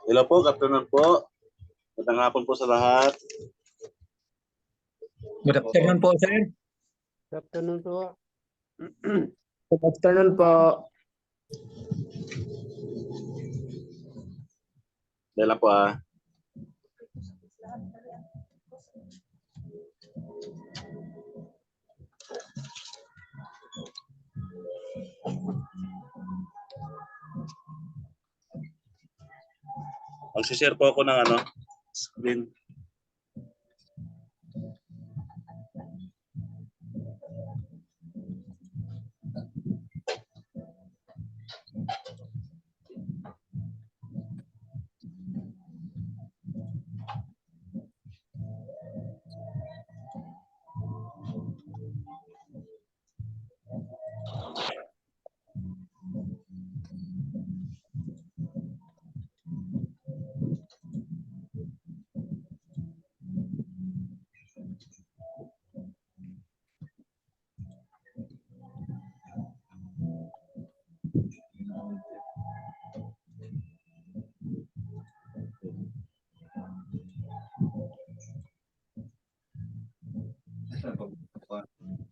Hello po, good afternoon po. Magandang hapon po sa lahat. Good afternoon po, sir. Good afternoon po. Good afternoon po. Dahil lang po ah. Mag-share po ako ng screen.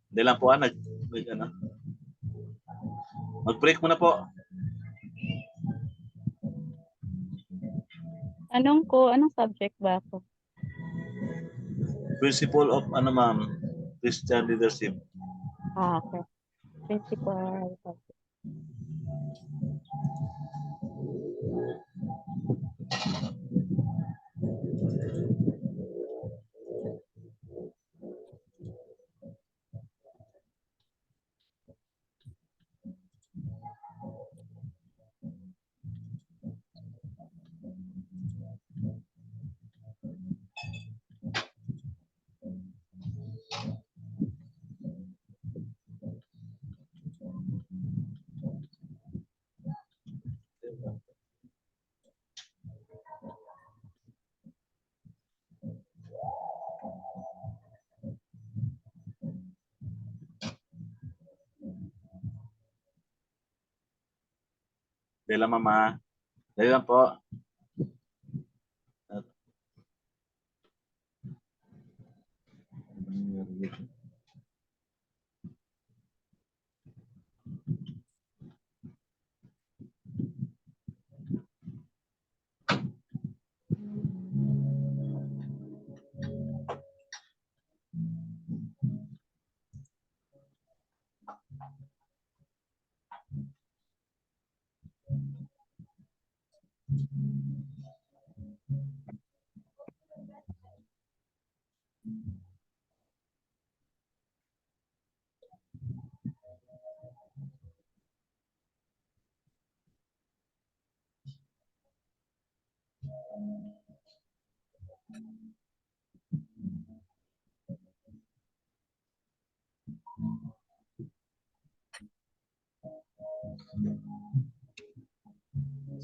Dahil lang po mag-break muna po. Anong subject ba ako? Principle of ma'am, Christian leadership. Okay. Principal. Dahil lang mama. Dahil lang po.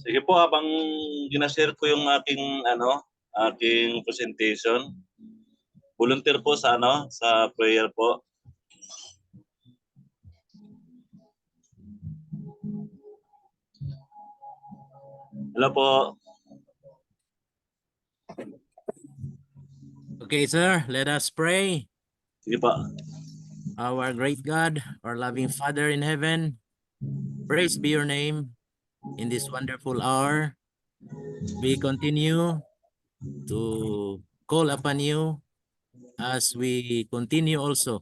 Sige po, habang ginashare ko yung aking presentation. Volunteer po sa sa prayer po. Hello po. Okay, sir, let us pray. Sige po. Our great God, our loving Father in heaven, praise be your name in this wonderful hour. We continue to call upon you as we continue also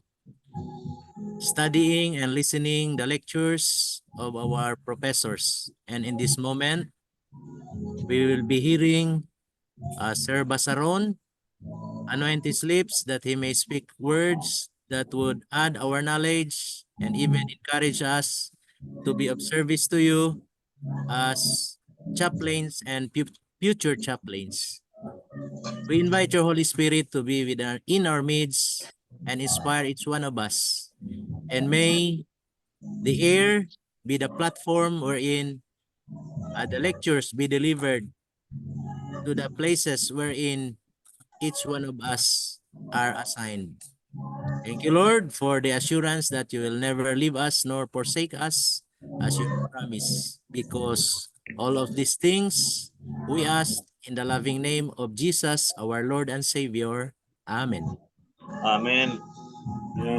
studying and listening the lectures of our professors. And in this moment, we will be hearing Sir Basaron, anoint his lips that he may speak words that would add our knowledge and even encourage us to be of service to you as chaplains and future chaplains. We invite your Holy Spirit to be in our midst and inspire each one of us. And may the air be the platform wherein the lectures be delivered to the places wherein each one of us are assigned. Thank you, Lord, for the assurance that you will never leave us nor forsake us as you promise, because All of these things we ask in the loving name of Jesus, our Lord and Savior. Amen. Amen.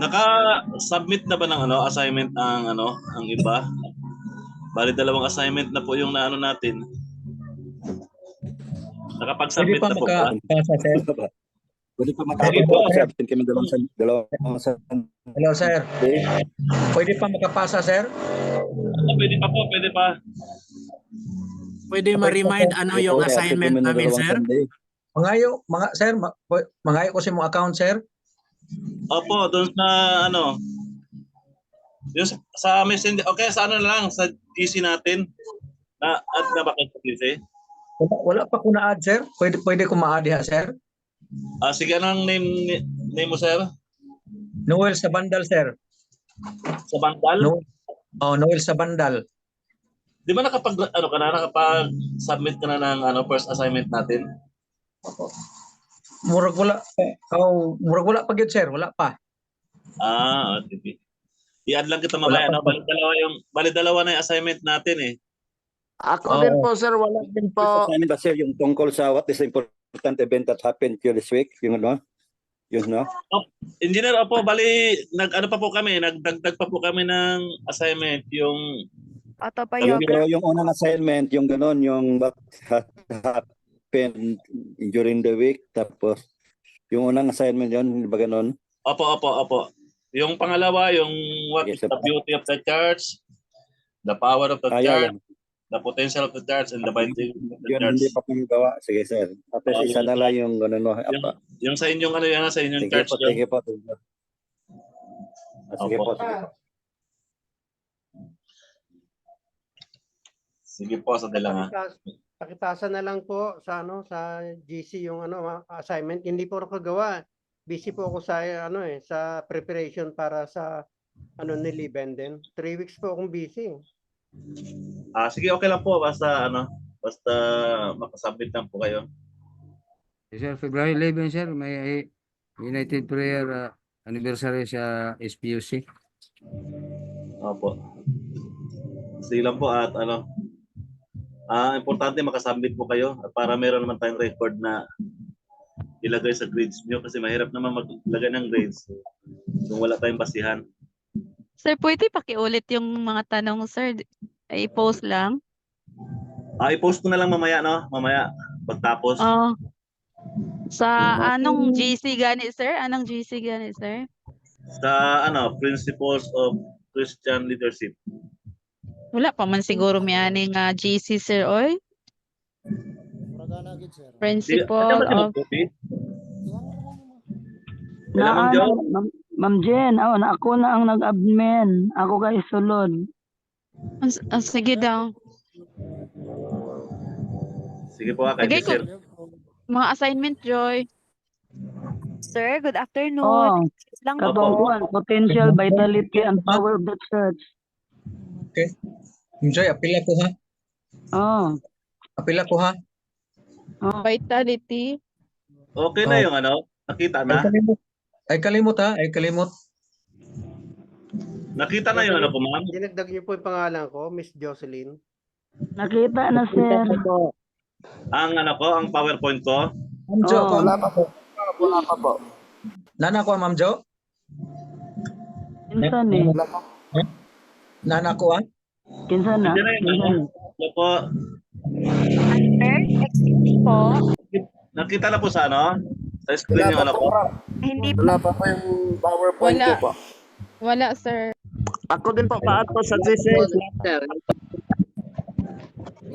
Naka-submit na ba ng assignment ang iba? Bali 2 assignment na po yung naano natin. Pwede Nakapag-submit pa na po ba? makapasa, sir. Pwede pa Sige po. makapasa, sir. Absent kami dalawang Hello, sir. Sunday. Pwede pa makapasa, sir. Pwede pa po, pwede pa. Pwede ma-remind ano yung Opo, absent assignment kami ng namin, dalawang sir? Sunday. Mangayo ko sa mong account, sir. Opo, doon sa yung sa Messenger. Okay, sa na lang, sa GC natin. Na-add na ba kayo sa GC? Wala pa ko na-add, sir. Pwede ko ma-add ha, sir. Sige, anong name mo, sir? Noel sa Bandal, sir. Sa Bangkal? Noel sa Bandal. Di ba nakapag-submit ka na ng first assignment natin? Murag wala. Murag wala pa gyud, sir. Wala pa. Okay. I-add lang kita mamaya. Wala pa. Bali dalawa na yung assignment natin eh. Ako din po, sir. Wala din First po. assignment ba, sir, yung tungkol sa what is the important event that happened this week? Yung Engineer, bali, nagdagdag pa po kami ng assignment, yung yung unang assignment, yung what happened during the week, tapos yung unang assignment yun, ba ganon? Opo. Yung pangalawa, yung what is Yes, sir. the beauty of the church, the power of the church, Yan. the potential of the church, and the vitality of the Yun, church. hindi pa gawa. Sige, sir. Tapos isa na lang yung gano'n mo. Yung sa inyong sa inyong Sige church po, yun. sige po. Sige Opo. po, sige po. Sige po, sa lang ha. Pakipasa na lang po sa sa GC yung assignment. Hindi po ako gawa. Busy po ako sa sa preparation para sa ni Libenden. 3 weeks po akong busy. Sige, okay lang po. Basta makasubmit lang po kayo. Sir, February 11, sir, may United Prayer anniversary sa SPUC. Opo. Sige lang po at importante makasubmit po kayo at para meron naman tayong record na ilagay sa grades nyo kasi mahirap naman maglagay ng grades kung wala tayong basihan. Sir, pwede pakiulit yung mga tanong, sir. I-post lang. I-post ko na lang mamaya, no? Mamaya, pagtapos. Sa anong GC gani, sir? Anong GC gani, sir? Sa Principles of Christian Leadership. Wala pa man siguro may aning GC, sir, oy. Principle of... Ma'am Jo? Ma'am Jen, ako na ang nag-admin. Ako kay sulod. Sige daw. Sige po, kay Lagay ko sir. mga assignment, Joy. Sir, good afternoon. Lang po. Kabuuan, potential, vitality, and power of the church. Okay. Enjoy, apila ko ha. Apila ko ha. Vitality. Okay na yung nakita na? Ay kalimot ha. Ay kalimot. Nakita na yung po, ma'am? Dinagdag niyo po yung pangalan ko, Miss Jocelyn. Nakita na, sir. Ang PowerPoint ko? Ma'am Jo, Wala pa po. Wala pa po. Nana ko, Ma'am Jo? Kinsan eh. Nana ko ha? Kinsan na. Hindi na yung Ito po. Sir, excuse me po. Nakita na po sa Sa screen yung po? Hindi po. Wala pa po yung PowerPoint Wala. ko po. Wala, sir. Ako din po, paat ko sa GC.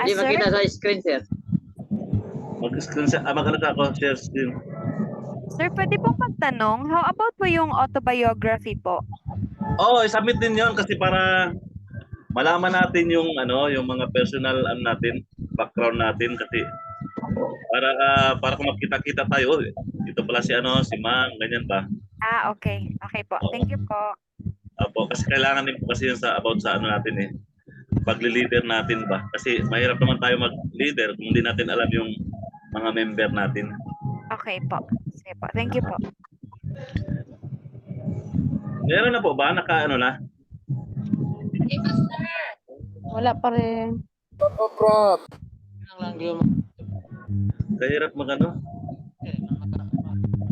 Hindi makita sa screen, sir. Mag-screen ako, share screen. Sir, pwede pong magtanong, how about po yung autobiography po? I-submit din yon kasi para malaman natin yung yung mga personal natin, background natin kasi para kung magkita-kita tayo, ito pala si si Ma'am, ganyan ba? Okay. Okay po. Thank you po. Opo, kasi kailangan din po kasi yun about sa natin eh. Pagli-leader natin ba? Kasi mahirap naman tayo mag-leader kung hindi natin alam yung mga member natin. Okay po. Sige po. Thank you po. Meron na po ba? Na? Wala pa rin. Opo, Prof. Kahirap magano.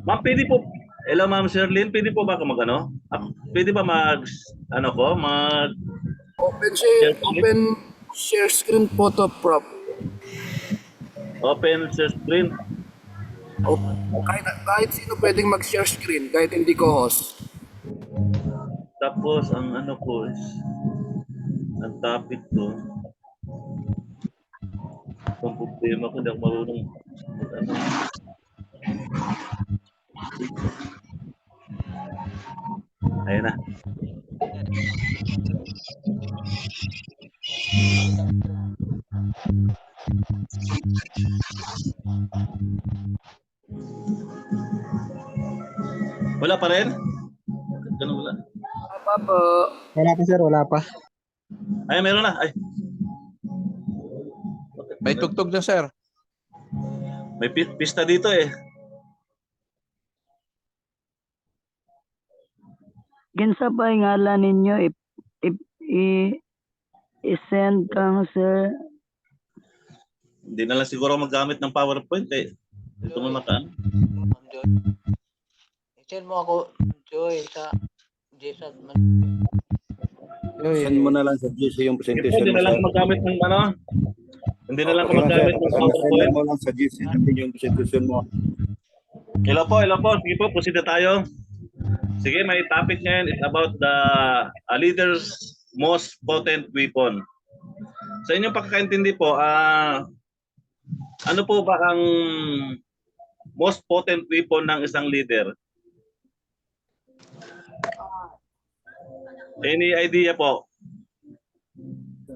Ma'am, pwede po, hello Ma'am Sherlyn, pwede po ba ako magano? Pwede ba ano ko, Open share screen? open share screen po to, Prof. Open share screen. Kahit sino pwedeng mag-share screen, kahit hindi ko host. Tapos, ang ano ko is, ang topic ko, kung problema ko, hindi ako marunong, ano, ayun na. Wala pa rin? Ganun wala. Papa. Wala pa sir, wala pa. Ay, meron na. Ay. May tugtog na, sir. May pista dito eh. Ginsa pa yung ngalan ninyo i-send kang sir. Hindi na lang siguro magamit ng PowerPoint eh. Ito mo makaan. I-send mo ako, Joy, sa GSAT. Send mo na lang sa GC yung presentation Hindi mo, na lang sir. magamit ng ano. Hindi na lang Okay lang, sir. magamit ng Send PowerPoint. mo lang sa GC natin yung presentation mo. Hello po. Sige po, proceed na tayo. Sige, may topic ngayon is about the leader's most potent weapon. Sa inyong pagkakaintindi po, ano po ba ang most potent weapon ng isang leader? Any idea po?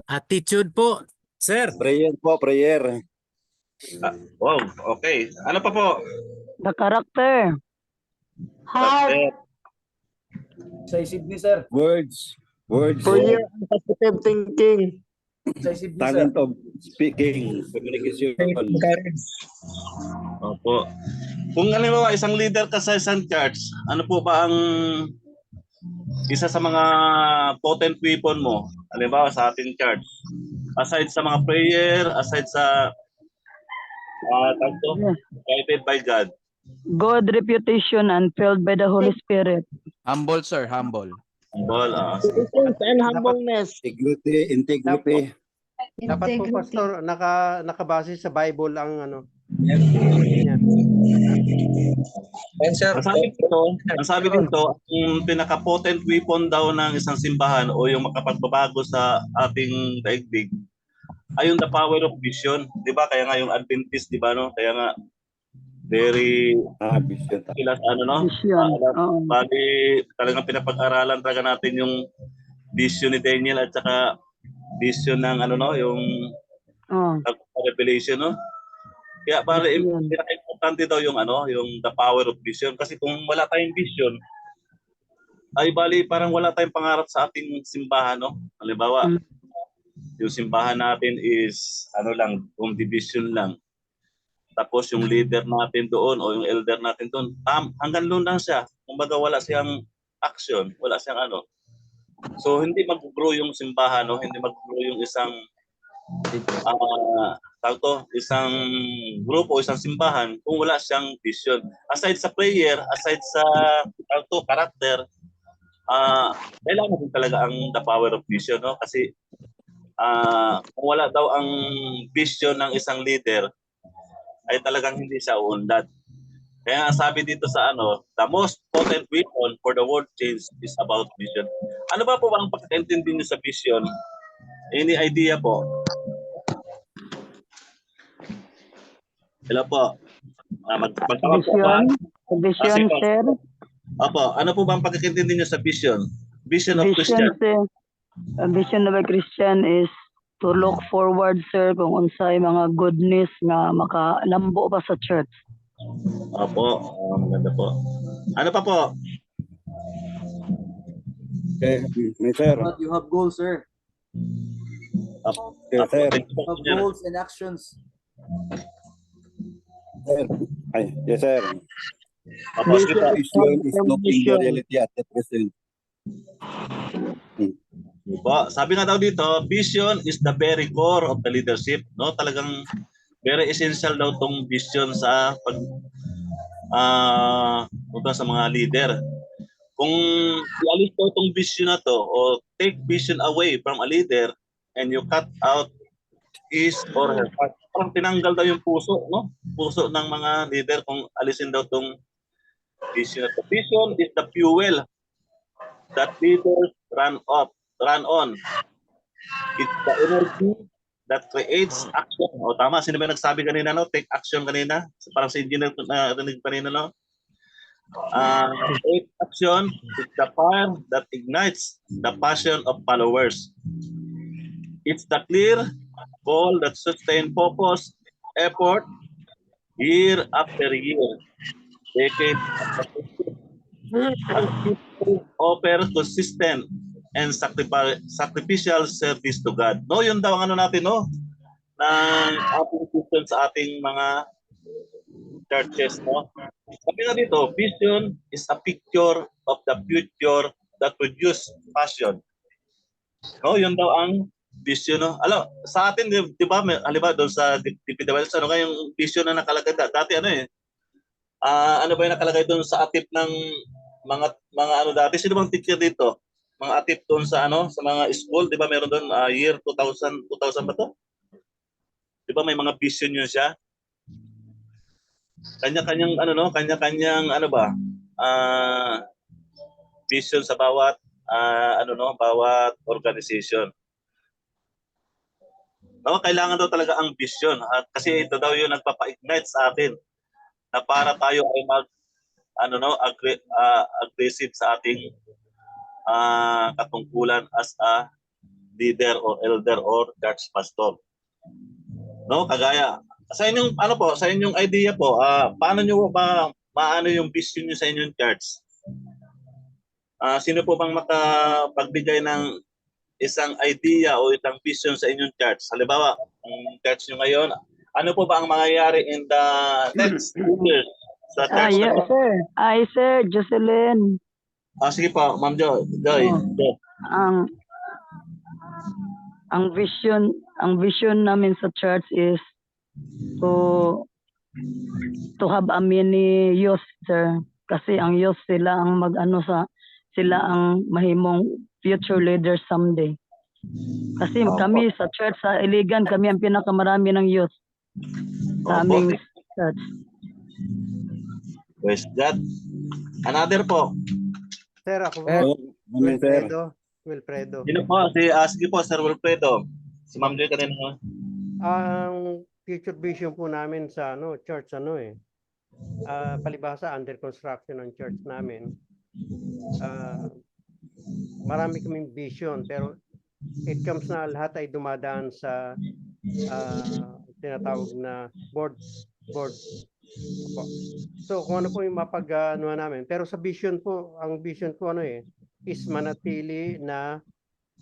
Attitude po, sir. Prayer po, prayer. Wow, okay. Ano pa po? The character. Heart. Decisive sir. Words. Words. Prayer and positive thinking. Decisive Talent of speaking. Communication. Courage. Opo. Kung halimbawa isang leader ka sa isang church, ano po ba ang isa sa mga potent weapon mo? Halimbawa sa ating church. Aside sa mga prayer, aside sa guided by God. Good reputation and filled by the Holy Spirit. Humble, sir. Humble. And humbleness. Integrity. Dapat po, Pastor, nakabase sa Bible ang ano. And sir, Ang sabi dito, yung pinaka-potent weapon daw ng isang simbahan o yung makapagbabago sa ating daigdig ay yung the power of vision. Di ba? Kaya nga yung Adventist, di ba? No? Kaya nga, very Vision. kilas, ano, no? Vision. Oo. Bali, talagang pinapag-aralan talaga natin yung vision ni Daniel at saka vision ng, ano, no? Yung Oh. revelation, no? Kaya para Vision. pinaka-importante daw yung ano, yung the power of vision kasi kung wala tayong vision ay bali parang wala tayong pangarap sa ating simbahan, no? Halimbawa, yung simbahan natin is ano lang, kung division lang. Tapos yung leader natin doon o yung elder natin doon, hanggang doon lang siya. Kumbaga wala siyang action, wala siyang ano. So hindi mag-grow yung simbahan, no? Hindi mag-grow yung isang isang grupo, isang simbahan kung wala siyang vision. Aside sa prayer, aside sa character, kailangan din talaga ang the power of vision, no? Kasi kung wala daw ang vision ng isang leader, ay talagang hindi siya uunlad. Kaya ang sabi dito sa ano, the most potent weapon for the world change is about vision. Ano ba po ang pagkakaintindi niyo sa vision? Any idea po? Hello po. Magpapakot po ba? Vision, sir. Opo, ano po ba ang pagkakaintindi niyo sa vision? Vision of Vision, Christian. sir. A vision of a Christian is to look forward, sir, kung unsay mga goodness nga makalambo pa sa church. Opo, maganda po. Ano pa po? Okay, sir. you have goals sir. Okay, sir. Goals and actions. Ay, yes, sir. Opo, sige po. Vision is looking the reality at the present. Diba? Sabi nga daw dito, vision is the very core of the leadership, no? Talagang very essential daw tong vision sa pag sa mga leader. Kung ialis daw tong vision na to o take vision away from a leader and you cut out his or her heart, parang tinanggal daw yung puso, no? Puso ng mga leader kung alisin daw tong vision na to. Vision is the fuel that leaders run on. It's the energy that creates action. O tama, sino ba nagsabi kanina, no? Take action kanina. Parang si engineer na rinig kanina, no? Take action is the fire that ignites the passion of followers. It's the clear goal that sustains focus, effort, year after year, decade after decade. As people offer consistent and sacrificial service to God. No, yun daw ang ano natin, no? Ng ating Christian sa ating mga churches, no? Sabi nga dito, vision is a picture of the future that produce passion. No, yun daw ang vision, no? Alam, sa atin, di ba, halimbawa doon sa DPWS, ano nga yung vision na nakalagay dati, ano eh? Ano ba yung nakalagay doon sa atip ng mga ano dati? Sino bang teacher dito? Mga atip doon sa ano, sa mga school, 'di ba? Meron doon year 2000 ba 'to? 'Di ba may mga vision yun siya? Kanya-kanyang ano no, kanya-kanyang ano ba? Vision sa bawat ano no, bawat organization. No, kailangan daw talaga ang vision at kasi ito daw yung nagpapa-ignite sa atin na para tayo ay mag ano no, aggressive sa ating katungkulan as a leader or elder or church pastor. No, kagaya sa inyong ano po, sa inyong idea po, paano niyo ba maano yung vision niyo sa inyong church? Sino po bang makapagbigay ng isang idea o isang vision sa inyong church? Halimbawa, ang church niyo ngayon, ano po ba ang mangyayari in the next years sa church? Yes, sir. Sir, Jocelyn. Sige po, Ma'am Joy. Ang vision namin sa church is to have a mini youth, sir. Kasi ang youth sila ang sila ang mahimong future leaders someday. Kasi kami sa church sa Iligan, kami ang pinakamarami ng youth sa aming church. Praise God. Another po. Sir, ako po. Wilfredo. Sino po? Sige po, Sir Wilfredo. Si Ma'am Joy kanina. Ang future vision po namin sa church palibhasa under construction ng church namin. Marami kaming vision pero it comes na lahat ay dumadaan sa tinatawag na board. So kung ano po yung namin. Pero sa vision po, ang vision ko is manatili na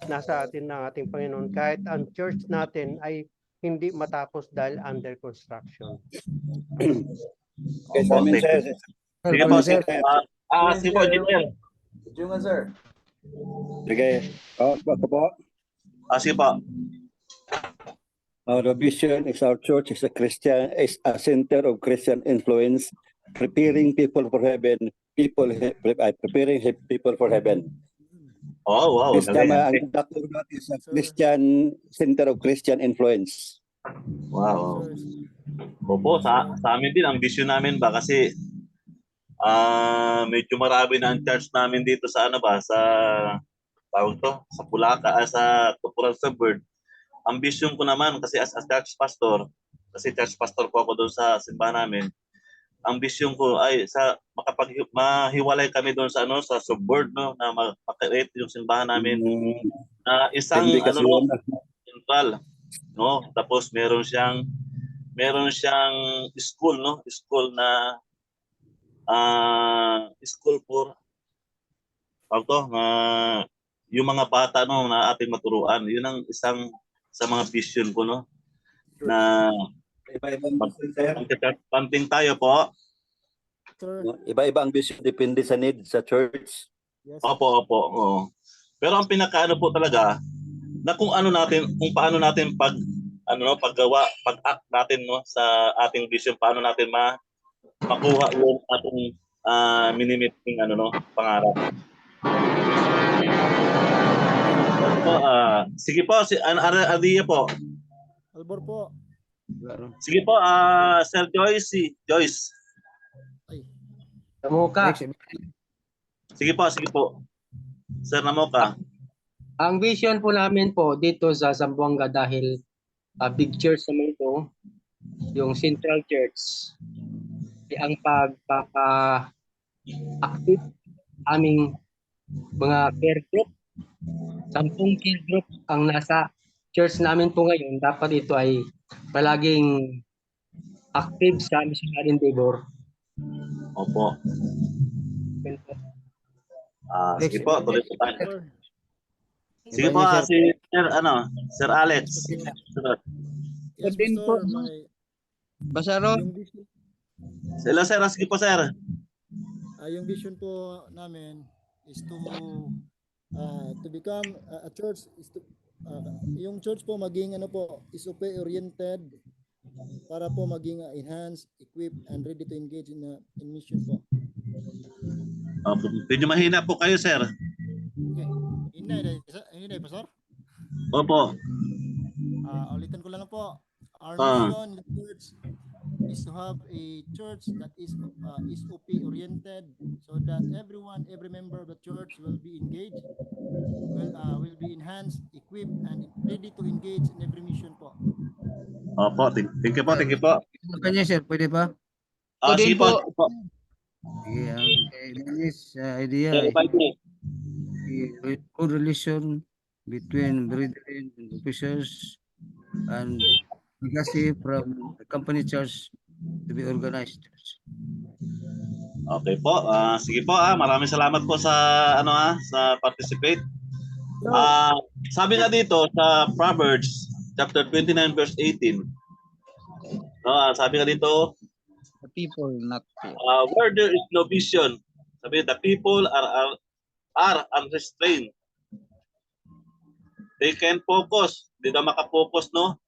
nasa atin ng ating Panginoon kahit ang church natin ay hindi matapos dahil under construction. Okay, sa amin, sir. Sige po, sir. Sige po, Engineer. Sir. Sige. Ako po. Sige po. The vision is our church is a center of Christian influence, preparing people for heaven. Preparing people for heaven. Oh, wow. Ang doctor is a Christian center of Christian influence. Wow. Opo, sa amin din ang vision namin ba kasi medyo marami na ang church namin dito sa sa Pulaca, sa Tupuran sa Bird. Ang vision ko naman kasi as church pastor, kasi church pastor po ako doon sa simbahan namin. Ang vision ko ay sa mahiwalay kami doon sa sa suburb na makakreate yung simbahan namin na isang central tapos meron siyang school school na school for yung mga bata na ating maturuan. Yun ang isang sa mga vision ko na Panting tayo po. Iba-iba ang vision depende sa need sa church. Opo. Pero ang pinakaano po talaga na kung paano natin paggawa, pag-act natin no sa ating vision, paano natin makuha yung ating minimiting pangarap. So, sige po si Ardia po. Albor po. Sige po Sir Joyce. Namuka. Sige po. Sir Namoka. Ang vision po namin po dito sa Zamboanga dahil big church naman ito, yung Central Church, ang pagpapa-active aming mga care group, 10 care group ang nasa church namin po ngayon. Dapat ito ay palaging active sa missionary endeavor. Opo. Sige po, tuloy po tayo. Sige po, Sir Alex. Yes, Basaron. Sila sir, sige po sir. Yung vision po namin is to become a church, yung church po maging is OP oriented para po maging enhanced, equipped and ready to engage in mission po. Medyo mahina po kayo sir. Okay. Hindi, Pastor. Opo. Ulitin ko lang po. Our mission in the church is to have a church that is OP oriented so that every member of the church will be engaged, will be enhanced, equipped and ready to engage in every mission po. Opo, thank you po. Kanya sir, pwede ba? Sige po. Idea. Good relation between brethren and officers and legacy from the company church to be organized. Okay po. Sige po maraming salamat po sa sa participate. Sabi nga dito sa Proverbs chapter 29 verse 18. Sabi nga dito, The people not where there is no vision, sabi the people are unrestrained. They can focus, hindi na makapokus, no?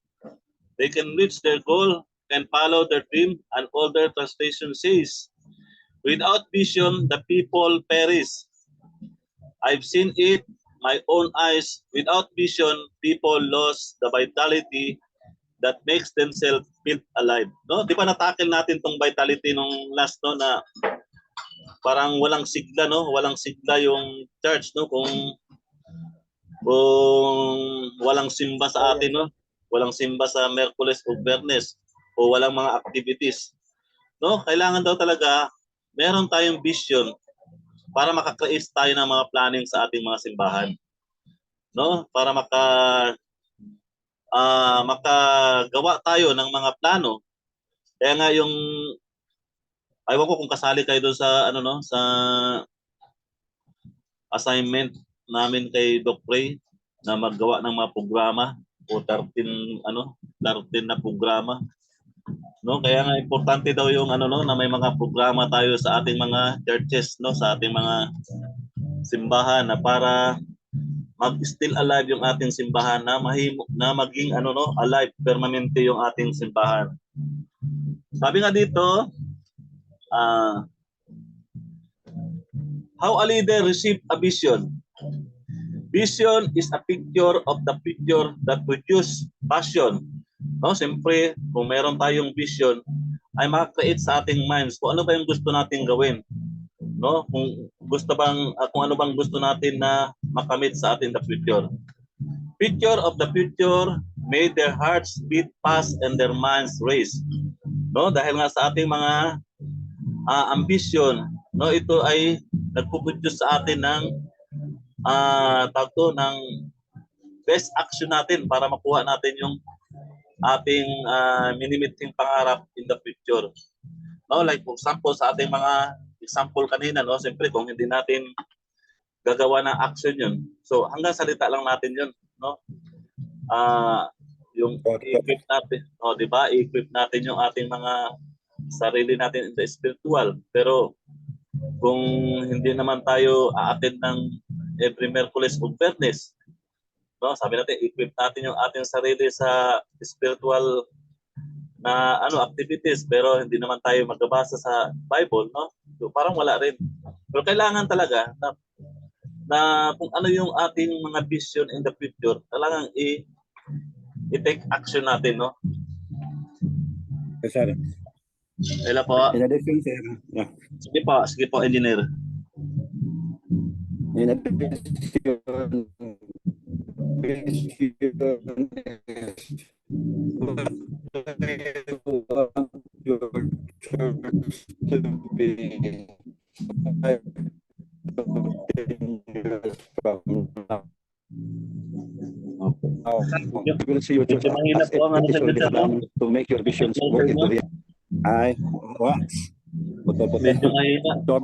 They can reach their goal, can follow their dream, and all their translation says, without vision, the people perish. I've seen it, my own eyes. Without vision, people lose the vitality that makes themselves feel alive. No? Di ba natakil natin tong vitality nung last na parang walang sigla, no? Walang sigla yung church, no? Kung walang simba sa atin, no? Walang simba sa Miyerkules o Biyernes o walang mga activities. No? Kailangan daw talaga meron tayong vision para makakreate tayo ng mga planning sa ating mga simbahan. No? Para makagawa tayo ng mga plano. Kaya nga yung ayaw ko kung kasali kayo doon sa sa assignment namin kay Doc Ray na maggawa ng mga programa o 13 na programa. No, kaya nga importante daw yung na may mga programa tayo sa ating mga churches, no, sa ating mga simbahan na para mag-still alive yung ating simbahan na maging alive permanente yung ating simbahan. Sabi nga dito, how a leader receive a vision. Vision is a picture of the future that produce passion. No, siyempre, kung meron tayong vision, ay maka-create sa ating minds kung ano ba yung gusto nating gawin. No, kung ano bang gusto natin na makamit sa ating the future. Picture of the future made their hearts beat fast and their minds race. No, dahil nga sa ating mga ambition, no, ito ay nagpo-produce sa atin ng ng best action natin para makuha natin yung ating minimiting pangarap in the future. No, like for example sa ating mga example kanina, no, siyempre kung hindi natin gagawa ng action yun. So hanggang salita lang natin yun, no? Yung i-equip natin, di ba? I-equip natin yung ating mga sarili natin in the spiritual. Pero kung hindi naman tayo a-attend ng every Merkulis of Fairness. No, sabi natin, equip natin yung ating sarili sa spiritual na activities, pero hindi naman tayo magbabasa sa Bible, no? So, parang wala rin. Pero kailangan talaga na kung ano yung ating mga vision in the future, talagang i-take action natin, no? Yes, sir. Ela po. In addition, sir, yeah. Sige po, engineer. In addition, you will see your church as to make your visions work into reality. Ay, so,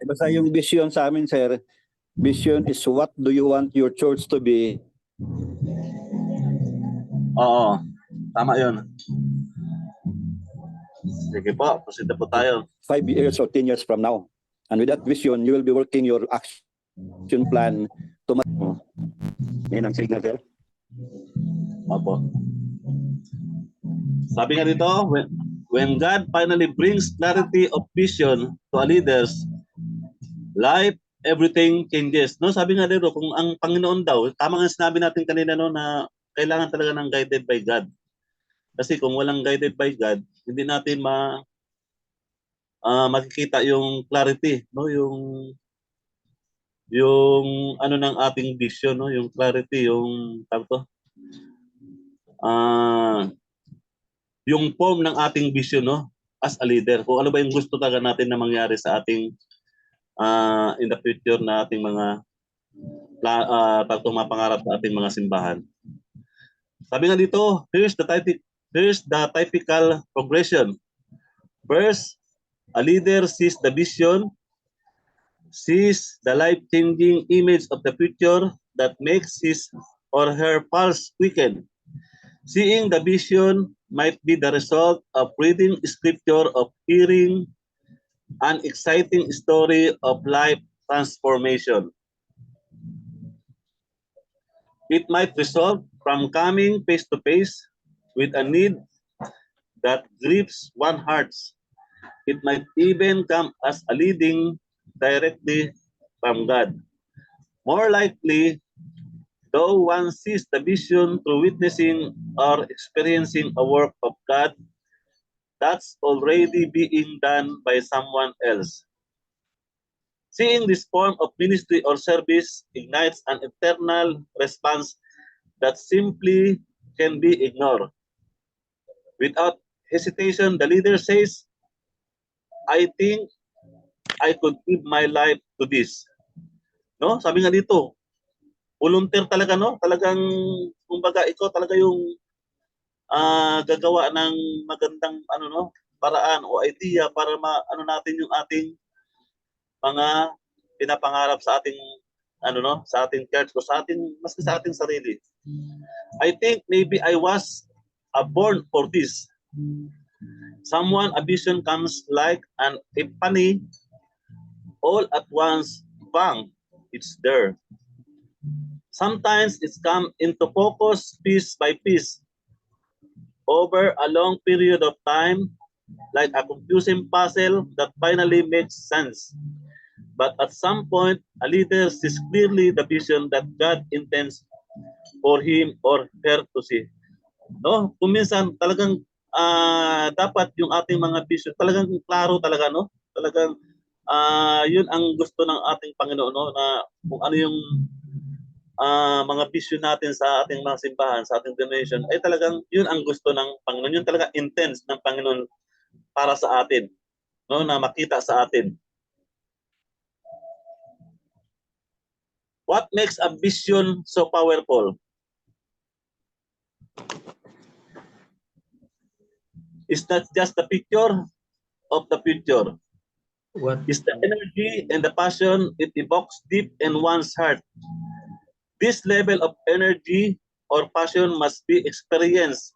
basta yung vision sa amin, sir, vision is what do you want your church to be? Oo, tama yun. Sige po, proceed na po tayo. 5 years or 10 years from now. And with that vision, you will be working your action plan to yan ang signal, sir. Opo. Sabi nga dito, when God finally brings clarity of vision to a leaders, life, everything changes. No, sabi nga dito, kung ang Panginoon daw, tama nga sinabi natin kanina, no, na kailangan talaga ng guided by God. Kasi kung walang guided by God, hindi natin makikita yung clarity, no, yung ng ating vision, no, yung clarity, yung yung form ng ating vision, no, as a leader. Kung ano ba yung gusto talaga natin na mangyari sa ating in the future na ating mga mapangarap sa ating mga simbahan. Sabi nga dito, here's the typical progression. First, a leader sees the vision, sees the life-changing image of the future that makes his or her pulse quicken. Seeing the vision might be the result of reading scripture, of hearing an exciting story of life transformation. It might result from coming face to face with a need that grips one's heart. It might even come as a leading directly from God. More likely, though one sees the vision through witnessing or experiencing a work of God that's already being done by someone else. Seeing this form of ministry or service ignites an internal response that simply can be ignored. Without hesitation, the leader says, I think I could give my life to this. No? Sabi nga dito, volunteer talaga, no? Talagang, kumbaga, ikaw talaga yung gagawa ng magandang paraan o idea para natin yung ating mga pinapangarap sa ating sa ating church o sa ating maski sa ating sarili. I think maybe I was born for this. Someone, a vision comes like an epiphany, all at once, bang, it's there. Sometimes it's come into focus piece by piece over a long period of time, like a confusing puzzle that finally makes sense. But at some point, a leader sees clearly the vision that God intends for him or her to see. No? Kung minsan talagang dapat yung ating mga vision talagang klaro talaga, no? Talagang yun ang gusto ng ating Panginoon, no? Na kung ano yung mga vision natin sa ating mga simbahan, sa ating denomination, ay talagang yun ang gusto ng Panginoon. Yun talaga intense ng Panginoon para sa atin, no? Na makita sa atin. What makes a vision so powerful? It's not just the picture of the future. What? It's the energy and the passion it evokes deep in one's heart. This level of energy or passion must be experienced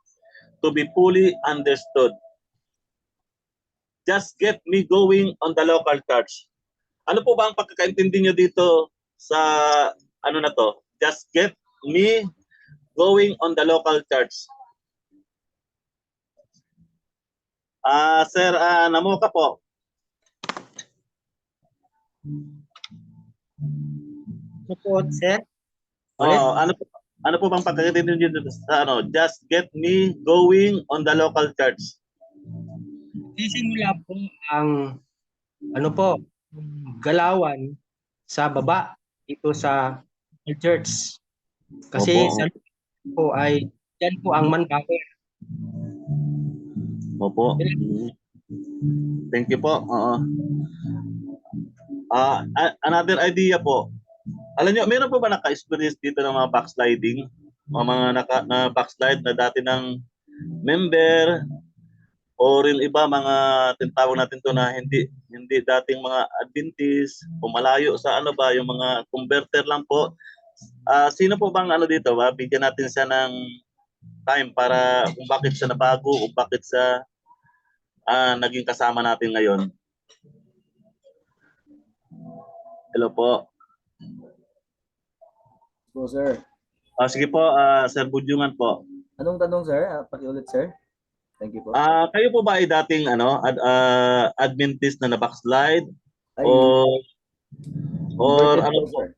to be fully understood. Just get me going on the local church. Ano po ba ang pagkakaintindi nyo dito sa ano na to. Just get me going on the local church. Sir, Namuka po. Support, sir. Ulit? Ano po bang pagkakaintindi niyo dito sa ano? Just get me going on the local church. Sisimula po ang ano po, galawan sa baba dito sa church. Kasi Opo. sa po ay yan po ang manpower. Opo. Thank you po. Another idea po. Alam niyo, meron po ba naka-experience dito ng mga backsliding? Mga na-backslide na dati ng member o rin iba mga tinatawag natin to na hindi dating mga Adventist, pumalayo sa ano ba, yung mga converter lang po. Sino po bang ano dito ba? Bigyan natin siya ng time para kung bakit siya nabago, kung bakit siya naging kasama natin ngayon. Hello po. Po, sir. Sige po, Sir Budyungan po. Anong tanong, sir? Pakiulit, sir. Thank you po. Kayo po ba ay dating Adventist na na-backslide? Ay, Or ano po? sir.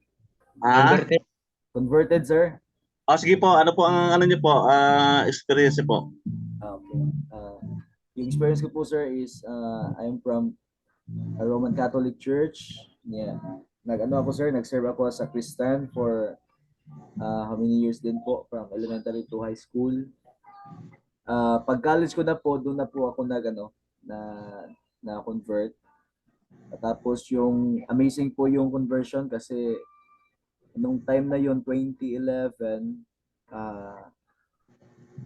Converted, sir. Sige po, ano po ang ano niyo po, experience niyo po? Okay. Yung experience ko po, sir, is I'm from a Roman Catholic Church. Yeah. Nag-serve ako as a Christian for how many years din po, from elementary to high school. Pag-college ko na po, doon na po ako na-convert. Tapos yung amazing po yung conversion kasi nung time na yon 2011,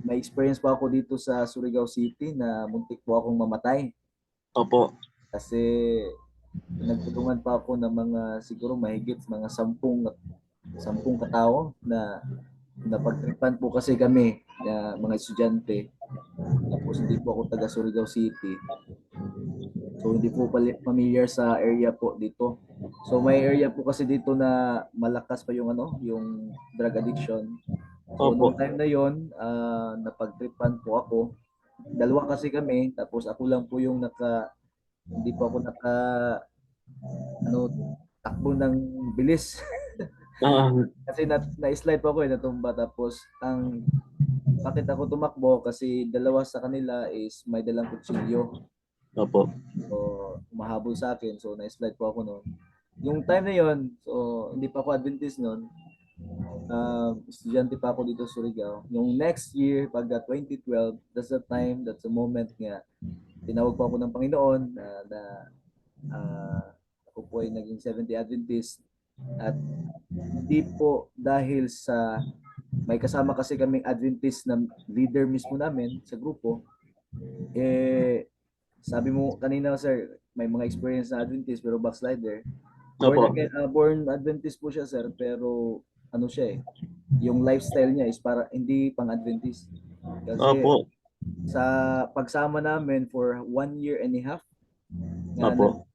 may experience po ako dito sa Surigao City na muntik po akong mamatay. Opo. Kasi nagtulungan pa ako ng mga siguro mahigit mga 10 katao na napagtripan po kasi kami na mga estudyante. Tapos hindi po ako taga Surigao City. So hindi po familiar sa area po dito. So may area po kasi dito na malakas pa yung yung drug addiction. So noong time na yon, napagtripan po ako. Dalawa kasi kami, tapos ako lang po yung hindi po ako takbo ng bilis. Kasi na-slide po ako natumba. Tapos bakit ako tumakbo? Kasi dalawa sa kanila is may dalang kutsilyo. Opo. So umahabol sa akin. So na-slide po ako noon. Yung time na yon, so hindi pa ako Adventist noon. Estudyante pa ako dito sa Surigao. Yung next year, pagka 2012, that's the moment nga tinawag po ako ng Panginoon na ako po ay naging Seventh-day Adventist. At hindi po dahil sa may kasama kasi kaming Adventist na leader mismo namin sa grupo. Sabi mo kanina, sir, may mga experience na Adventist pero backslider. Born Adventist po siya, sir, pero yung lifestyle niya is para hindi pang Adventist. Kasi sa pagsama namin for 1 year and a half,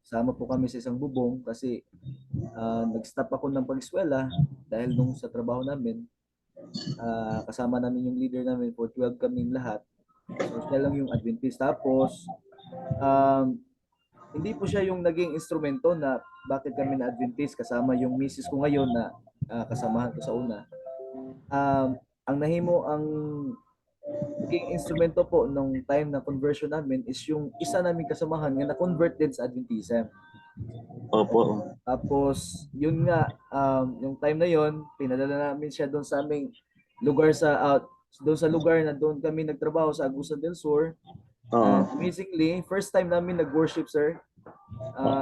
sama po kami sa isang bubong kasi nag-stop ako ng pag-eskwela dahil nung sa trabaho namin, kasama namin yung leader namin for 12 kaming lahat. So siya lang yung Adventist. Tapos hindi po siya yung naging instrumento na bakit kami na Adventist, kasama yung misis ko ngayon na kasamahan ko sa una. Ang naging instrumento po nung time na conversion namin is yung isa naming kasamahan nga na-convert din sa Adventism. Opo. Tapos yun nga, yung time na yon, pinadala namin siya doon sa aming lugar doon sa lugar na doon kami nagtrabaho sa Agusan del Sur. Amazingly, first time namin nag-worship, sir.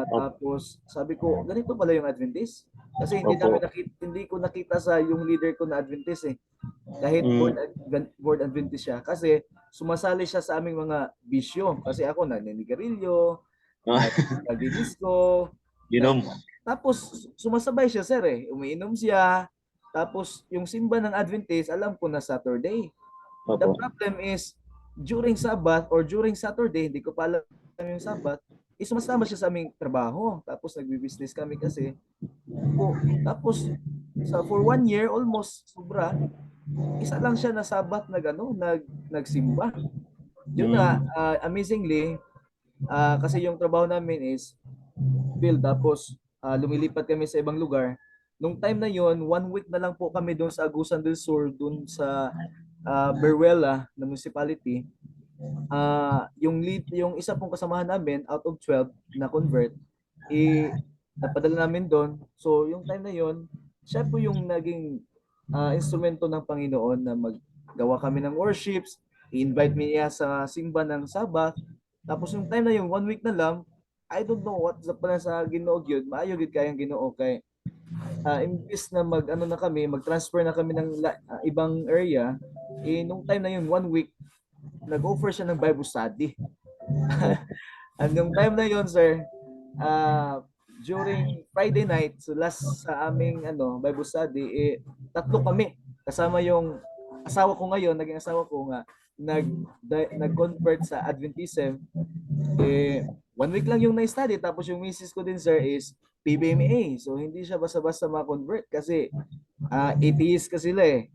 Tapos sabi ko, ganito pala yung Adventist. Kasi hindi ko nakita sa yung leader ko na Adventist eh. Kahit born Adventist siya. Kasi sumasali siya sa aming mga bisyo. Kasi ako naninigarilyo, nag-disco. Tapos sumasabay siya, sir eh. Umiinom siya. Tapos yung simba ng Adventist, alam ko na Saturday. The problem is, during Sabbath or during Saturday, hindi ko pa alam yung Sabbath, sumasama siya sa aming trabaho. Tapos nagbi-business kami kasi. Tapos for 1 year almost sobra, isa lang siya na Sabat nagsimba. Yun na, amazingly, kasi yung trabaho namin is field, tapos lumilipat kami sa ibang lugar. Nung time na yon, 1 week na lang po kami doon sa Agusan del Sur, doon sa Beruela na municipality. Yung isa pong kasamahan namin out of 12 na convert, napadala namin doon. So yung time na yon, siya po yung naging instrumento ng Panginoon na maggawa kami ng worships, i-invite niya sa simba ng Sabat. Tapos yung time na yung 1 week na lang, I don't know what pala sa Ginoo gyud, maayo gyud kayang Ginoo kay imbis na mag-transfer na kami ng ibang area, nung time na yun 1 week, nag-offer siya ng Bible study. And yung time na yun, sir, during Friday night, so last sa aming Bible study, 3 kami. Kasama yung asawa ko ngayon, naging asawa ko nga, nag-convert sa Adventism. 1 week lang yung na-study, tapos yung misis ko din, sir, is PBMA. So hindi siya basta-basta ma-convert kasi atheist kasi sila eh.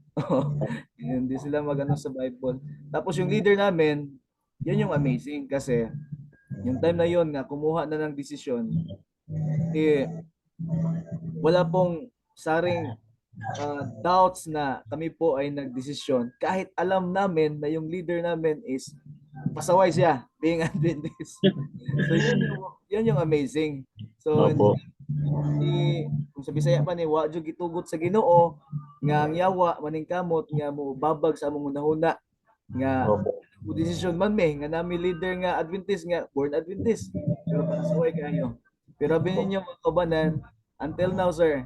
Hindi sila mag-ano sa Bible. Tapos yung leader namin, yun yung amazing kasi yung time na yun nga kumuha na ng desisyon, wala pong saring doubts na kami po ay nagdesisyon kahit alam namin na yung leader namin is pasaway siya being Adventist. So yun yung amazing. So kung sa Bisaya pa ni wa jud gitugot sa Ginoo nga ang yawa maning kamot nga mo babag sa among unahuna nga decision man nga nami leader nga Adventist nga born Adventist pero pasaway kayo. Pero ninyo mga kabanan, until now, sir,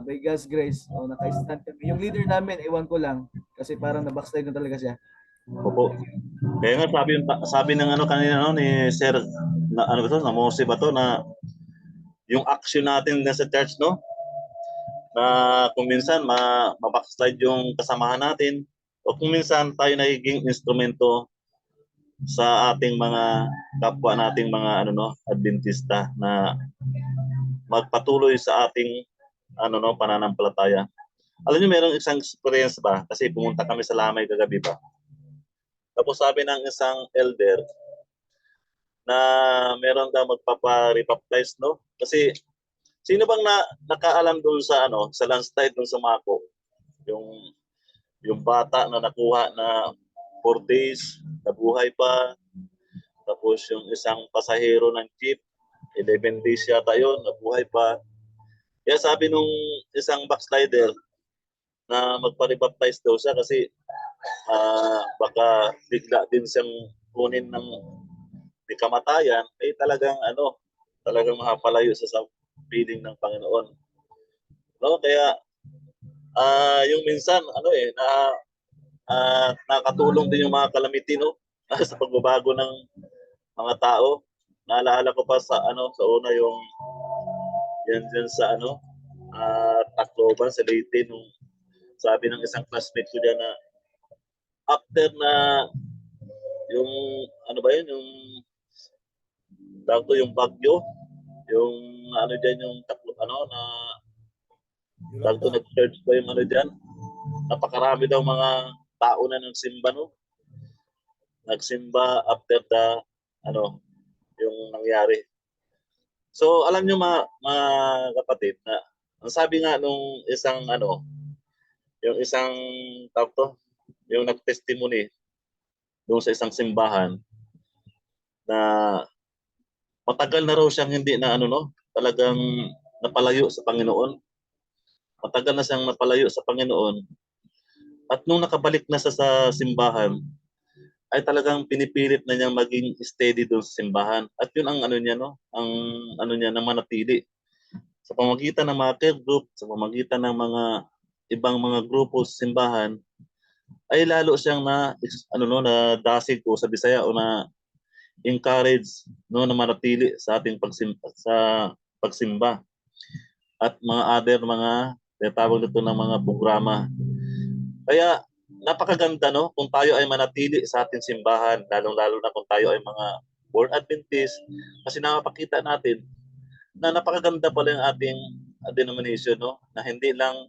by God's grace, naka-stand kami. Yung leader namin, ewan ko lang, kasi parang na-backslide na talaga siya. Opo. Kaya nga sabi ng kanina ni Sir na na Mose ba to na yung action natin sa church na kung minsan ma-backslide yung kasamahan natin o kung minsan tayo nagiging instrumento sa ating mga kapwa nating mga Adventista na magpatuloy sa ating pananampalataya. Alam niyo merong isang experience ba kasi pumunta kami sa Lamay kagabi ba. Tapos sabi ng isang elder na meron daw magpapa-rebaptize kasi sino bang nakaalam doon sa sa landslide doon sa Mako yung bata na nakuha na 4 days, nabuhay pa. Tapos yung isang pasahero ng jeep, 11 days yata yun, nabuhay pa. Kaya sabi nung isang backslider na magpa-rebaptize daw siya kasi baka bigla din siyang kunin ng kamatayan, talagang makapalayo sa piling ng Panginoon. Kaya yung minsan nakatulong din yung mga calamity sa pagbabago ng mga tao. Naalala ko pa sa una yung yan sa Tacloban sa Leyte nung sabi ng isang classmate ko diyan na after na yung yung yung bagyo, yung diyan yung nag-church pa yung diyan. Napakarami daw mga tao na nagsimba nagsimba after the yung nangyari. So alam niyo mga kapatid na ang sabi nga nung isang yung isang yung nag-testimony doon sa isang simbahan na matagal na raw siyang hindi na talagang napalayo sa Panginoon. Matagal na siyang napalayo sa Panginoon. At nung nakabalik na sa simbahan, ay talagang pinipilit na niyang maging steady doon sa simbahan. At yun ang na manatili. Sa pamamagitan ng mga care group, sa pamamagitan ng mga ibang mga grupo sa simbahan, ay lalo siyang na dasig o sa Bisaya o na encourage na manatili sa ating pagsimba. At mga other mga tawag nito ng mga programa. Kaya napakaganda kung tayo ay manatili sa ating simbahan, lalong-lalo na kung tayo ay mga born Adventist, kasi napakita natin na napakaganda pala yung ating denomination, no? Na hindi lang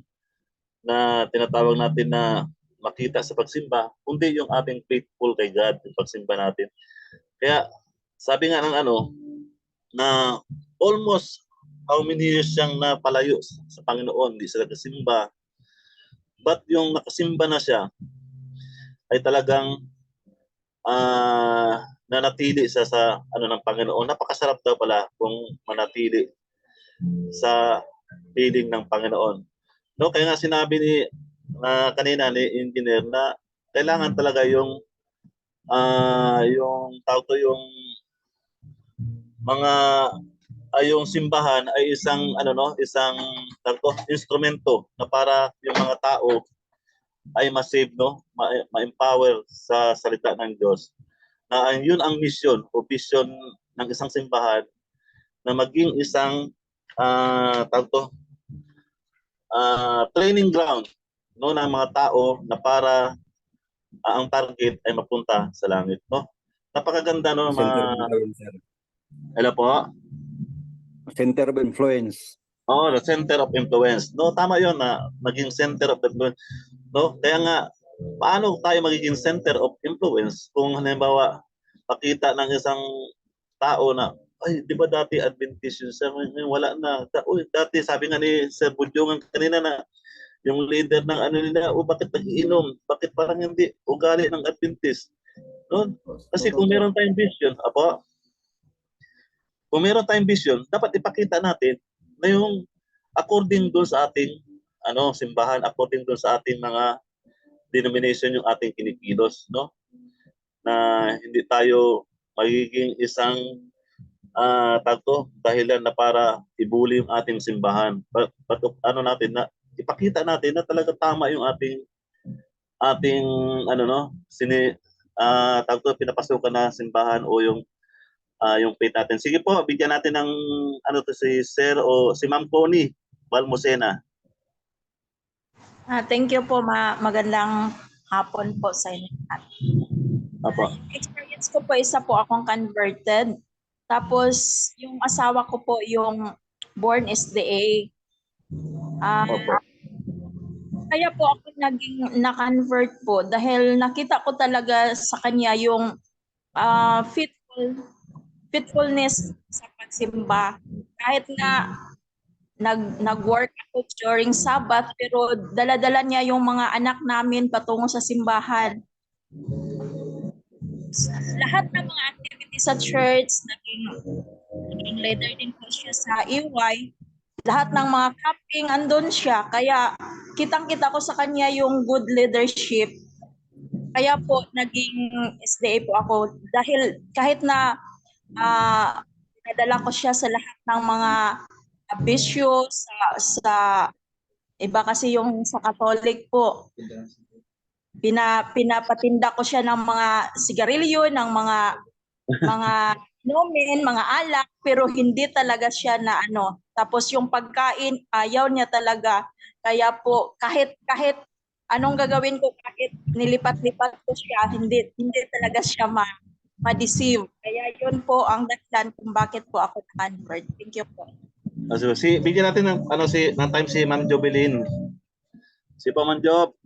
na tinatawag natin na makita sa pagsimba, kundi yung ating faithful kay God, yung pagsimba natin. Kaya sabi nga ng na almost how many years siyang napalayo sa Panginoon, hindi sila nakasimba. But yung nakasimba na siya ay talagang nanatili sa ng Panginoon. Napakasarap daw pala kung manatili sa piling ng Panginoon. No, kaya nga sinabi ni kanina ni engineer na kailangan talaga yung yung mga yung simbahan ay isang isang instrumento na para yung mga tao ay ma-save, no, ma-empower sa salita ng Diyos. Na yun ang mission o vision ng isang simbahan, na maging isang training ground, no, ng mga tao na para ang target ay mapunta sa langit, no. Napakaganda, no. Hello po. Center of influence. Oh, the center of influence. No, tama 'yon na maging center of influence. No, kaya nga paano tayo magiging center of influence kung halimbawa pakita ng isang tao na ay, di ba dati Adventist yun, ngayon wala na. Dati sabi nga ni Sir Budyongan kanina na yung leader ng nila, bakit nagiinom? Bakit parang hindi ugali ng Adventist? No? Kasi kung meron tayong vision, kung meron tayong vision, dapat ipakita natin na yung according doon sa ating simbahan, according doon sa ating mga denomination yung ating kinikilos, no? Na hindi tayo magiging isang dahilan na para ibuli yung ating simbahan. But natin na ipakita natin na talaga tama yung ating pinapasukan na simbahan o yung faith natin. Sige po, bigyan natin ng si Sir o si Ma'am Connie Balmosena. Thank you po, magandang hapon po sa inyo. Apo. Experience ko po, isa po akong converted. Tapos yung asawa ko po yung born SDA. Kaya po ako naging na-convert po dahil nakita ko talaga sa kanya yung faithfulness sa pagsimba. Kahit na nag-work ako during Sabbath, pero dala-dala niya yung mga anak namin patungo sa simbahan. Lahat ng mga activities sa church, naging leader din po siya sa EY. Lahat ng mga camping, andun siya. Kaya kitang-kita ko sa kanya yung good leadership. Kaya po naging SDA po ako. Dahil kahit na nadala ko siya sa lahat ng mga bisyo sa iba kasi yung sa Catholic po. Pinapatinda ko siya ng mga sigarilyo, ng mga nomen, mga alak, pero hindi talaga siya na Tapos yung pagkain, ayaw niya talaga. Kaya po kahit anong gagawin ko, kahit nilipat-lipat ko siya, hindi talaga siya ma-deceive. Kaya yun po ang dahilan kung bakit po ako convert. Thank you po. So, bigyan natin ng time si Ma'am Jobelin. Si pa Ma'am Job.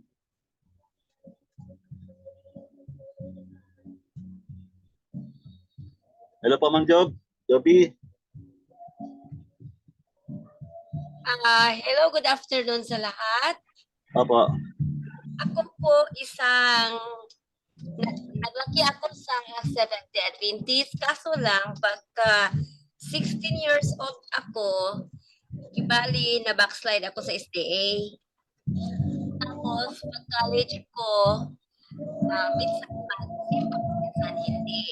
Hello po Ma'am Job. Joby. Hello, good afternoon sa lahat. Opo. Ako po naglaki ako sa Seventh-day Adventist. Kaso lang, pagka 16 years old ako, ibali na backslide ako sa SDA. Tapos, pag-college ko, minsan hindi.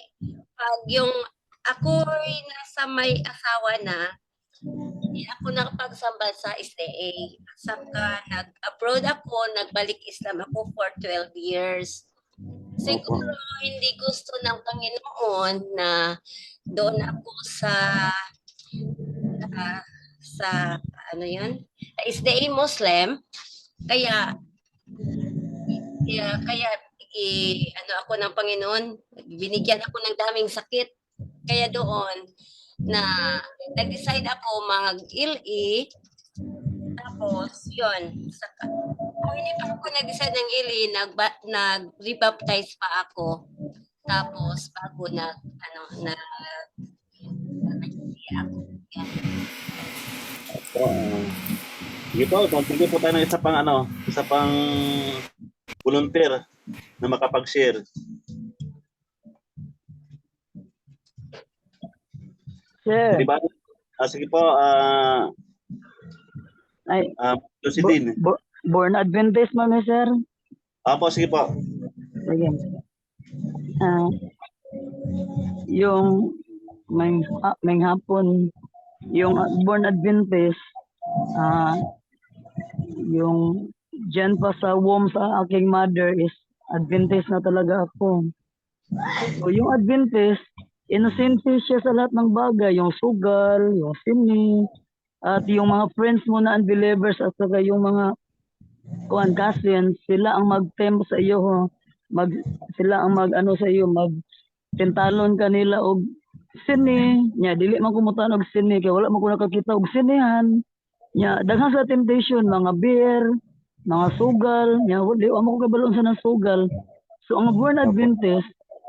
Pag yung ako nasa may asawa na, hindi ako nakapagsamba sa SDA. Saka nag-abroad ako, nagbalik Islam ako for 12 years. Siguro hindi gusto ng Panginoon na doon ako sa SDA Muslim. Kaya ako ng Panginoon, binigyan ako ng daming sakit. kaya doon na nag-decide ako mag-LE. Tapos, yun. Kung hindi pa ako nag-decide ng LE, nag-rebaptize pa ako. Tapos, bago Sige po, continue po tayo ng isa pang volunteer na makapag-share. Sir. Diba? Sige po, Lucidin. Born Adventist mo, sir? Apo, sige po. Sige. Yung may hapon, yung Born Adventist, yung dyan pa sa womb sa aking mother is Adventist na talaga ako. So yung Adventist, innocent siya sa lahat ng bagay, yung sugal, yung sini, at yung mga friends mo na unbelievers at saka yung mga cousins, sila ang mag-tempt sa iyo, sila ang mag-ano sa iyo, mag-tintalon kanila og sini, nya dili man kumutan og sini kay wala man ko nakakita og sinihan. Nya daghang sa temptation, mga beer, mga sugal, nya di mo ko kabalon sa nang sugal. So ang Born Adventist,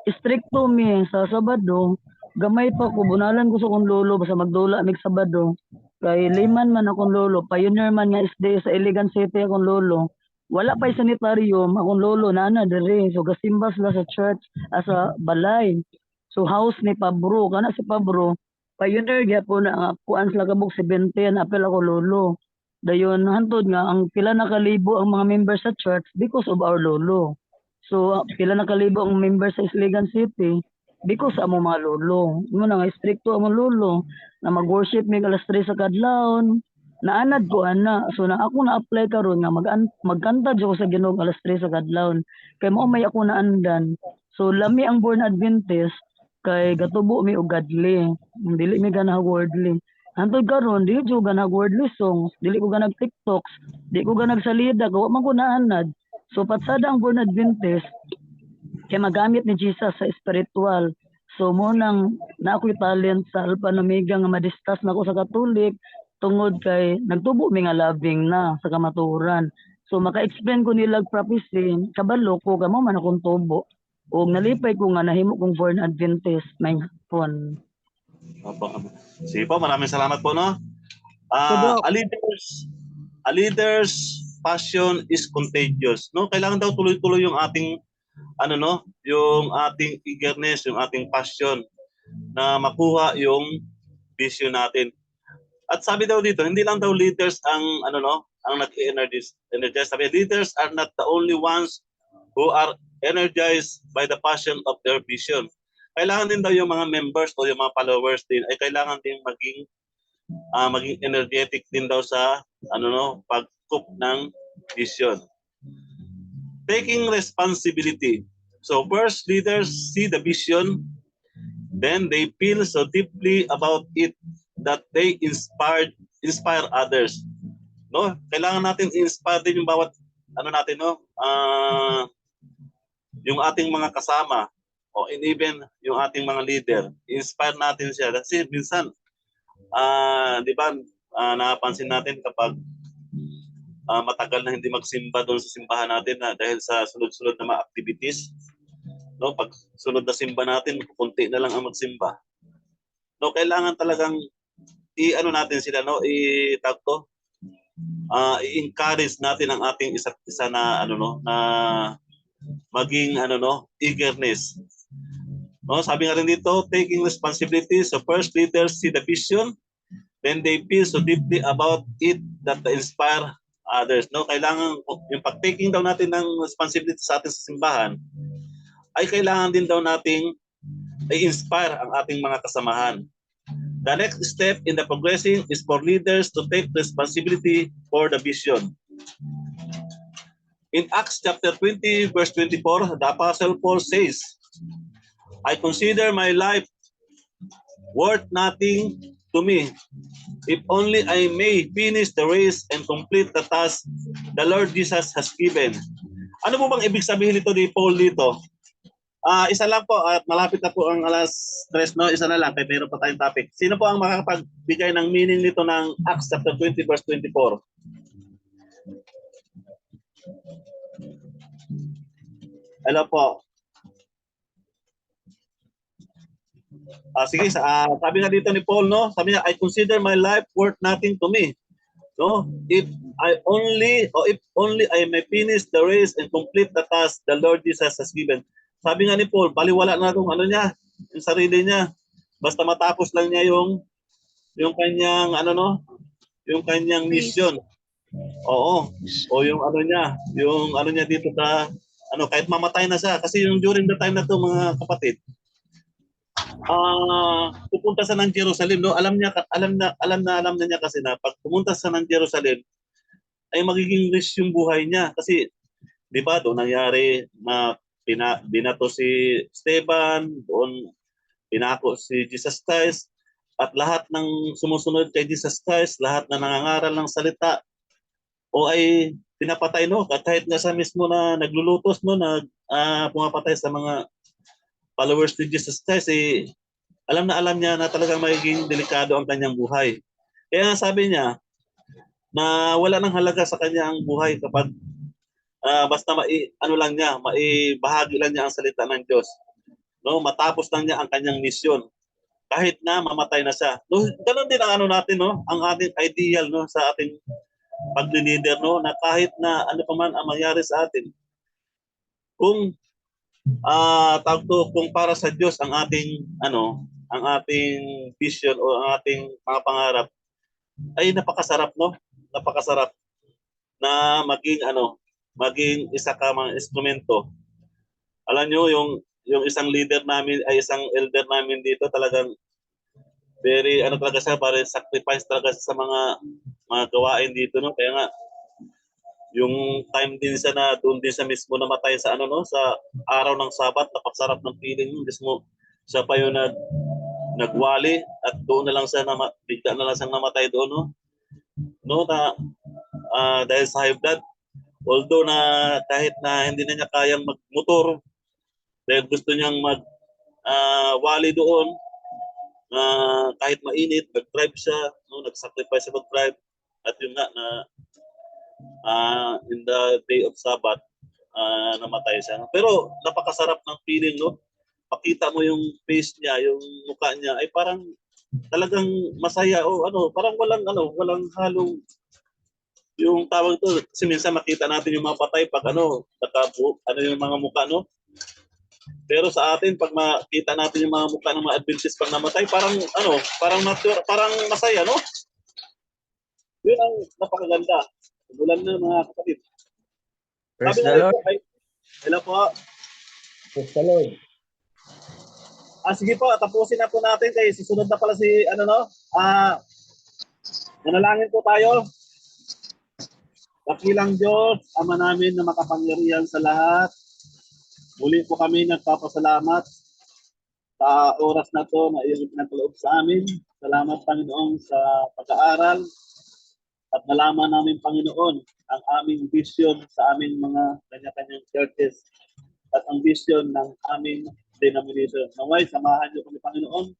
stricto mi sa Sabado, gamay pa ko bunalan ko sa akong lolo basta magdula mig Sabado. Kay layman man akong lolo, pioneer man nga SD sa Iligan City akong lolo. Wala pa sanitarium akong lolo nana diri. So gasimbas la sa church sa balay. So house ni Pabro, kana si Pabro, pioneer gyapon na kuan sila kabuk 70 apel ako lolo. Dayon hantod nga ang pila na kalibo ang mga members sa church because of our lolo. So pila na kalibo ang members sa Iligan City because sa among mga lolo. Mo na nga stricto among lolo na mag-worship mig alas 3 sa kadlawon. Naanad ko ana. So na ako na-apply karon nga magkanta jud ko sa Ginoo alas 3 sa kadlawon. Kay mao may ako naandan. So lami ang Born Adventist kay gatubo mi og godly. Dili mi ganag worldly. Hantod karon dili jud ganag worldly songs, dili ko ganag TikToks, dili ko ganag salida, wa man ko naanad. So patsada ang Born Adventist kay magamit ni Jesus sa spiritual. So mo nang na ako'y talent sa Alpha and Omega nga madiscuss na ko sa Katolik tungod kay nagtubo mi nga loving na sa kamaturan. So maka-explain ko nila prophecy, kabalo ko kamo man akong tubo. O nalipay ko nga nahimo kong Born Adventist may hapon. Sige po, maraming salamat po, no? A leader's passion is contagious, no? Kailangan daw tuloy-tuloy yung ating yung ating eagerness, yung ating passion na makuha yung vision natin. At sabi daw dito, hindi lang daw leaders ang ang nag-energize. Sabi, leaders are not the only ones who are energized by the passion of their vision. Kailangan din daw yung mga members o yung mga followers din ay kailangan din maging energetic din daw sa pag-cook ng vision. Taking responsibility. So first, leaders see the vision, then they feel so deeply about it that they inspire others. No? Kailangan natin i-inspire din yung bawat yung ating mga kasama o even yung ating mga leader. I-inspire natin siya kasi minsan di ba napansin natin kapag matagal na hindi magsimba doon sa simbahan natin dahil sa sunod-sunod na mga activities. No, pag sunod na simba natin, kunti na lang ang magsimba. No, kailangan talagang natin sila, no, i-encourage natin ang ating isa't isa na na maging eagerness. No, sabi nga rin dito, taking responsibility. So first, leaders see the vision, then they feel so deeply about it that they inspire others. No, kailangan yung pag-taking daw natin ng responsibility sa ating simbahan ay kailangan din daw nating i-inspire ang ating mga kasamahan. The next step in the progressing is for leaders to take responsibility for the vision. In Acts chapter 20 verse 24, the Apostle Paul says, I consider my life worth nothing to me, if only I may finish the race and complete the task the Lord Jesus has given. Ano po bang ibig sabihin nito ni Paul dito? Isa lang po at malapit na po ang alas 3, no? Isa na lang, kaya meron pa tayong topic. Sino po ang makakapagbigay ng meaning nito ng Acts chapter 20 verse 24? Hello po. Sige, sabi nga dito ni Paul, no? Sabi niya, I consider my life worth nothing to me. No? If only I may finish the race and complete the task the Lord Jesus has given. Sabi nga ni Paul, baliwala na itong ano niya, yung sarili niya. Basta matapos lang niya yung kanyang yung kanyang mission. Oo. O yung ano niya dito sa kahit mamatay na siya kasi yung during the time na to mga kapatid. Pupunta sa ng Jerusalem, no? Alam na niya kasi na pag pumunta sa ng Jerusalem ay magiging risk yung buhay niya kasi 'di ba doon nangyari na binato si Esteban, doon pinako si Jesus Christ at lahat ng sumusunod kay Jesus Christ, lahat na nangangaral ng salita o ay pinapatay, no? Kahit nga sa mismo na naglulutos, no, pumapatay sa mga followers ni Jesus Christ, alam niya na talagang magiging delikado ang kanyang buhay. Kaya sabi niya na wala nang halaga sa kanya ang buhay kapag basta maibahagi lang niya ang salita ng Diyos. No, matapos lang niya ang kanyang misyon. Kahit na mamatay na siya. No, ganoon din ang natin, no, ang ating ideal, no, sa ating pag-leader, no, na kahit na ano pa man ang mangyari sa atin, kung kung para sa Diyos ang ating ang ating vision o ang ating mga pangarap ay napakasarap, no? Napakasarap na maging isa ka mga instrumento. Alam niyo yung isang leader namin ay isang elder namin dito, talagang very talaga siya, para sacrifice talaga sa mga gawain dito, no? Kaya nga yung time din siya na doon din siya mismo namatay sa sa araw ng Sabat, napakasarap ng feeling mismo. Siya pa yung nagwali at doon na lang siya bigla na lang siyang namatay doon, no? Dahil sa high blood. Although na kahit na hindi na niya kayang magmotor dahil gusto niyang wali doon, kahit mainit, nag-drive siya, no? Nag-sacrifice siya mag-drive. At yun nga na in the day of Sabbath, namatay siya. Pero napakasarap ng feeling, no? Pakita mo yung face niya, yung mukha niya ay parang talagang masaya o parang walang halong yung tawag to. Kasi minsan makita natin yung mga patay pag yung mga mukha, no? Pero sa atin pag makita natin yung mga mukha ng mga Adventist pag namatay, parang parang masaya, no? Yun ang napakaganda. Bulan na mga kapatid. Praise the Lord. Hello po. Praise the Lord. Sige po, tapusin na po natin kay susunod na pala si manalangin po tayo. Dakilang Diyos, Ama namin na makapangyarihan sa lahat. Muli po kami nagpapasalamat sa oras na to na iyong pinagkaloob sa amin. Salamat, Panginoon, sa pag-aaral at nalaman namin, Panginoon, ang aming vision sa aming mga kanya-kanyang churches at ang vision ng aming denomination. Naway, samahan niyo kami, Panginoon,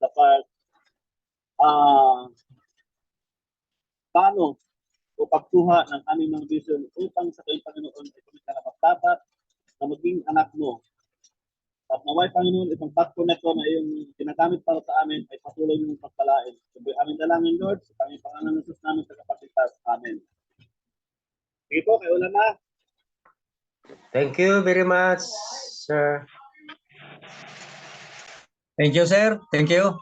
sa paano o pagkuha ng aming mga vision upang sa kayong Panginoon ay kami karapat-dapat na maging anak mo. At naway, Panginoon, itong platform na ito na iyong ginagamit para sa amin ay patuloy niyong pagpalain. Sabi aming dalangin, Lord, sa kanyang pangalan ng Jesus namin sa kapatitas. Amen. Sige po, kayo ulan na. Thank you very much, sir. Thank you, sir. Thank you.